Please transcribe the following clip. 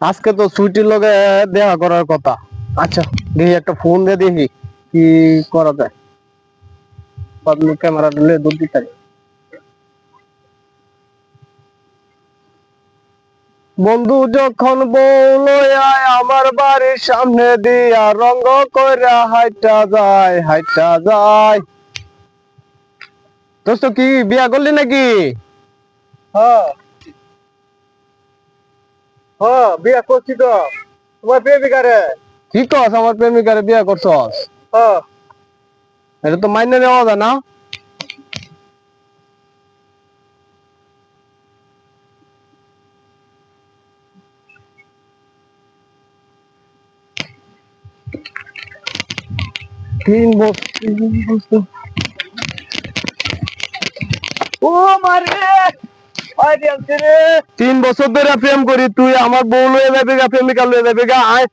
আজকে তো সুইটির লগে দেখা করার কথা। আচ্ছা, দেখি একটা ফোন দিয়ে দেখি কি করা যায়। ক্যামেরা দিলে দূর দিতে। বন্ধু যখন বউ লইয়া আমার বাড়ির সামনে দিয়া রঙ্গ কইরা হাইটা যায় হাইটা যায়। দোস্ত কি বিয়া করলি নাকি? হ্যাঁ হ্যাঁ বিয়া করছি তো। তোমার প্রেমিকা রে? কি কস আমার প্রেমিকারে বিয়া করছস? হ্যাঁ। এটা তো মাইনে নেওয়া যায় না। 3 বছর। ও মারে আই দিয়াছে রে। 3 বছর ধরে প্রেম করি, তুই আমার বউ লয়ে যাবি গা, প্রেমিকা লয়ে যাবি গা। আয়